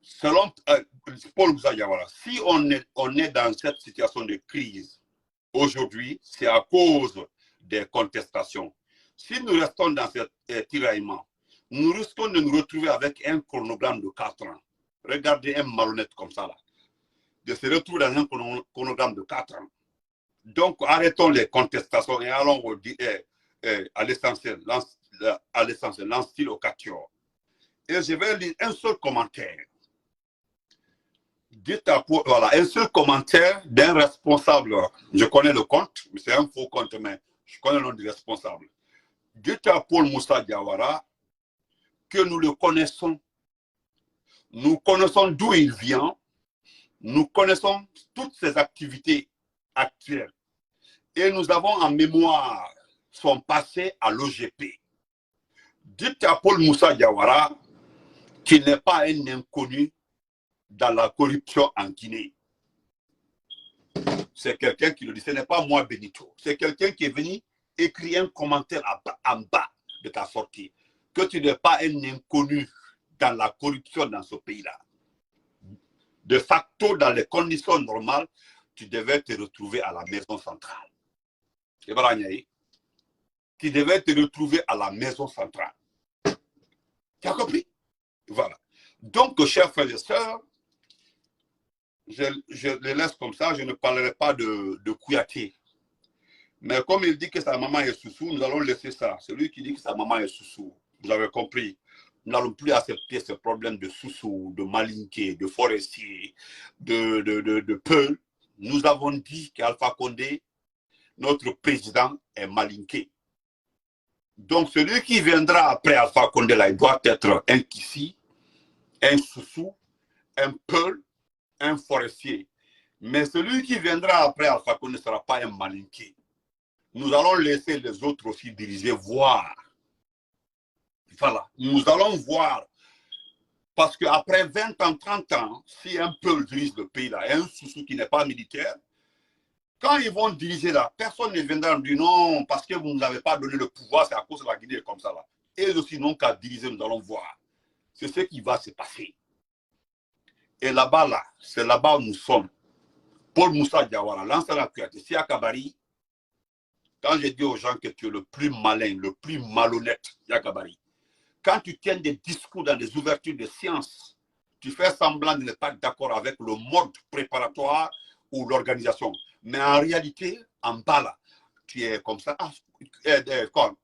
selon Paul Moussa Diawara, si on est dans cette situation de crise aujourd'hui, c'est à cause des contestations. Si nous restons dans ce tiraillement, nous risquons de nous retrouver avec un chronogramme de 4 ans. Regardez un malhonnête comme ça, là, de se retrouver dans un chronogramme de 4 ans. Donc, arrêtons les contestations et allons à l'essentiel, lance-t-il au quatuor. Et je vais lire un seul commentaire. Voilà, un seul commentaire d'un responsable. Je connais le compte, mais c'est un faux compte, mais je connais le nom du responsable. Dites à Paul Moussa Diawara que nous le connaissons. Nous connaissons d'où il vient. Nous connaissons toutes ses activités actuelles. Et nous avons en mémoire son passé à l'OGP. Dites à Paul Moussa Diawara qu'il n'est pas un inconnu dans la corruption en Guinée. C'est quelqu'un qui le dit, ce n'est pas moi Benito. C'est quelqu'un qui est venu écrire un commentaire en bas de ta sortie. Que tu n'es pas un inconnu dans la corruption dans ce pays-là. De facto, dans les conditions normales, tu devais te retrouver à la maison centrale. Tu devais te retrouver à la maison centrale. Tu as compris? Voilà. Donc, chers frères et sœurs, je les laisse comme ça, je ne parlerai pas de Kouyaté. Mais comme il dit que sa maman est Soussou, nous allons laisser ça. C'est lui qui dit que sa maman est Soussou. Vous avez compris. Nous n'allons plus accepter ce problème de Soussou, de Malinké, de Forestier, de Peul. Nous avons dit qu'Alpha Condé, notre président, est Malinké. Donc celui qui viendra après Alpha Condé, là, il doit être un Kissi, un Soussou, un Peul, un Forestier. Mais celui qui viendra après Alpha Condé ne sera pas un Malinké. Nous allons laisser les autres aussi diriger, voir. Voilà, nous allons voir. Parce qu'après 20 ans, 30 ans, si un Peul dirige le pays là, et un Soussou qui n'est pas militaire, quand ils vont diriger là, personne ne viendra nous dire non, parce que vous ne nous avez pas donné le pouvoir, c'est à cause de la Guinée comme ça là. Et aussi, non qu'à diriger, nous allons voir. C'est ce qui va se passer. Et là-bas, là, c'est là-bas où nous sommes. Paul Moussa Diawara, l'ancien Kouyaté, Sia Kabari, quand je dis aux gens que tu es le plus malin, le plus malhonnête, Yakabari, quand tu tiens des discours dans des ouvertures de sciences, tu fais semblant de ne pas être d'accord avec le mode préparatoire ou l'organisation. Mais en réalité, en bas là, tu es comme ça.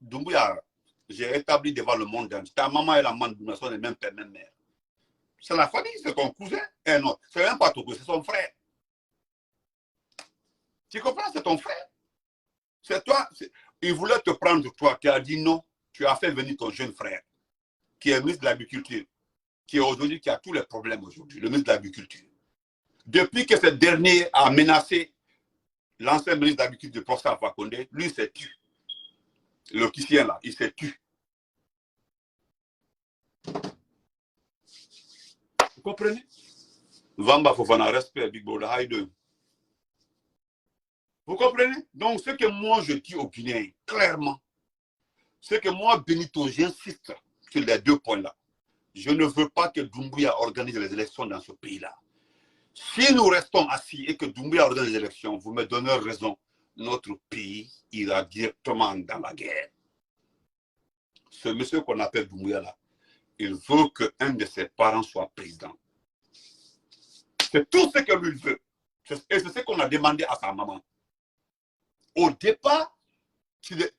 Doumbouya, j'ai établi devant le monde, ta maman et la maman de sont les mêmes pères, même mère. C'est la famille, c'est ton cousin. Eh non, c'est même pas ton cousin, c'est son frère. Tu comprends, c'est ton frère. C'est toi. Il voulait te prendre toi, tu as dit non, tu as fait venir ton jeune frère, qui est ministre de l'Agriculture, qui est aujourd'hui, qui a tous les problèmes aujourd'hui, le ministre de l'Agriculture. Depuis que ce dernier a menacé l'ancien ministre de l'Agriculture, le professeur Alpha Condé, lui s'est tué. Le Kissien là, il s'est tué. Vous comprenez? Vamba Fofana, respect, Big Brother, Haïdeu. Vous comprenez? Donc, ce que moi je dis aux Guinéens, clairement, c'est que moi, Benito, j'insiste sur les deux points-là. Je ne veux pas que Doumbouya organise les élections dans ce pays-là. Si nous restons assis et que Doumbouya organise les élections, vous me donnez raison, notre pays ira directement dans la guerre. Ce monsieur qu'on appelle Doumbouya là, il veut qu'un de ses parents soit président. C'est tout ce que lui veut. Et c'est ce qu'on a demandé à sa maman. Au départ,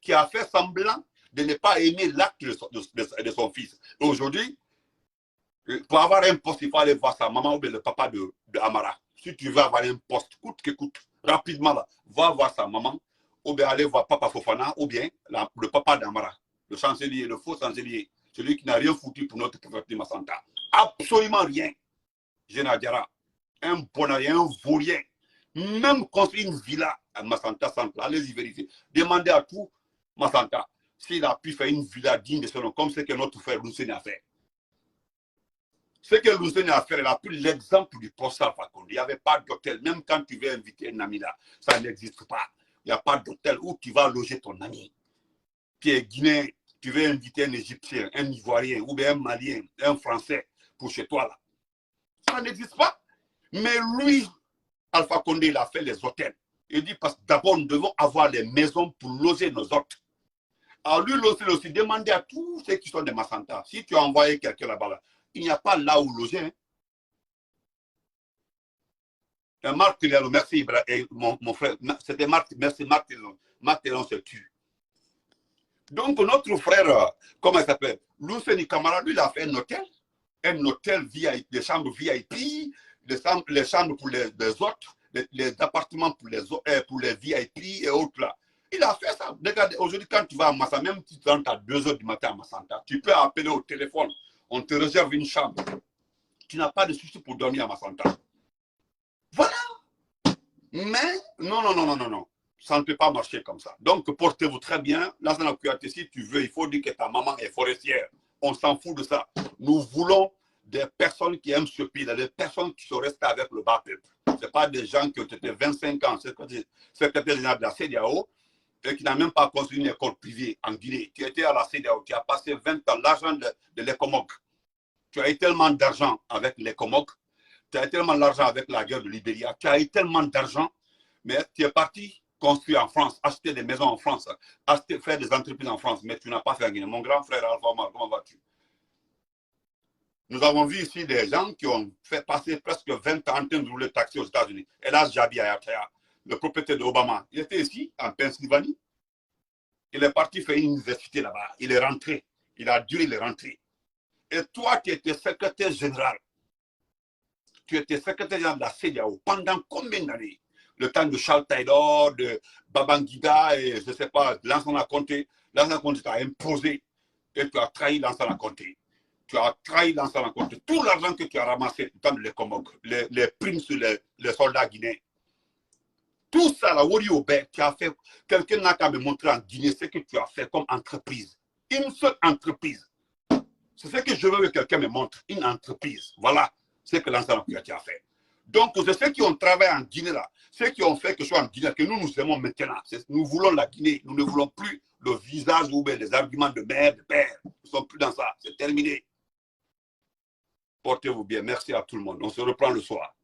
qui a fait semblant de ne pas aimer l'acte de son fils. Aujourd'hui, pour avoir un poste, il faut aller voir sa maman ou bien le papa de Amara. Si tu veux avoir un poste, coûte que coûte, rapidement, là, va voir sa maman, ou bien aller voir Papa Fofana, ou bien le papa d'Amara, le chancelier, le faux chancelier, celui qui n'a rien foutu pour notre préfecture Massanta. Absolument rien. Génadiara, un bonarien, un vaurien, même construire une villa à Massanta Centre, allez-y vérifier. Demandez à tout Massanta s'il a pu faire une villa digne de son nom, comme ce que notre frère Lousseni a fait. Ce que Lousseni a fait, il a pris l'exemple du professeur Alpha Condé. Il n'y avait pas d'hôtel, même quand tu veux inviter un ami là, ça n'existe pas. Il n'y a pas d'hôtel où tu vas loger ton ami. Qui est guinéen, tu veux inviter un Égyptien, un Ivoirien, ou bien un Malien, un Français pour chez toi là. Ça n'existe pas. Mais lui, Alpha Condé, il a fait les hôtels. Il dit parce que d'abord, nous devons avoir les maisons pour loger nos hôtes. Alors lui, il aussi demandé à tous ceux qui sont des Massanta, si tu as envoyé quelqu'un là-bas, là, il n'y a pas là où loger. Hein. Marc Télon, merci mon frère, c'était Marc, merci Marc Télon. Marc Télon se tue. Donc notre frère, comment il s'appelle, Lousseni Kamara, lui, il a fait un hôtel VIP, des chambres VIP, les chambres pour les autres, les appartements pour les VIP et autres là. Il a fait ça. Regardez, aujourd'hui, quand tu vas à Massa, même si tu rentres à 2 h du matin à Massanta, tu peux appeler au téléphone, on te réserve une chambre. Tu n'as pas de souci pour dormir à Massanta. Voilà. Mais, non. Ça ne peut pas marcher comme ça. Donc, portez-vous très bien. Là, si tu veux, il faut dire que ta maman est forestière. On s'en fout de ça. Nous voulons des personnes qui aiment ce pays, des personnes qui sont restées avec le bas peuple. Ce n'est pas des gens qui ont été 25 ans, secrétaire général de la CEDEAO, et qui n'ont même pas construit une école privée en Guinée. Tu étais à la CEDEAO, tu as passé 20 ans, l'argent de l'ECOMOG. Tu as eu tellement d'argent avec l'ECOMOG, tu as eu tellement d'argent avec la guerre de Libéria, tu as eu tellement d'argent, mais tu es parti construire en France, acheter des maisons en France, faire des entreprises en France, mais tu n'as pas fait en Guinée. Mon grand frère Alpha Omar, comment vas-tu? Nous avons vu ici des gens qui ont fait passer presque 20 ans en train de rouler taxi aux États-Unis. Et là, Jabi Ayatea, le propriétaire d'Obama, il était ici, en Pennsylvanie. Il est parti faire une université là-bas. Il est rentré. Il a dû, il est rentré. Et toi, tu étais secrétaire général. Tu étais secrétaire général de la CEDEAO pendant combien d'années? Le temps de Charles Taylor, de Babangida et je ne sais pas, Lansana Conté. Lansana Conté t'a imposé et tu as trahi Lansana Conté. Tu as trahi Lansana Conté. Tout l'argent que tu as ramassé dans les Comog, les primes sur les soldats guinéens. Tout ça, là, tu as fait. Quelqu'un n'a qu'à me montrer en Guinée ce que tu as fait comme entreprise. Une seule entreprise. C'est ce que je veux que quelqu'un me montre. Une entreprise. Voilà ce que Lansana Conté a fait. Donc, c'est ceux qui ont travaillé en Guinée, là, ceux qui ont fait quelque chose en Guinée, que nous aimons maintenant. Nous voulons la Guinée. Nous ne voulons plus le visage ou bien les arguments de mère, de père. Nous ne sommes plus dans ça. C'est terminé. Portez-vous bien. Merci à tout le monde. On se reprend le soir.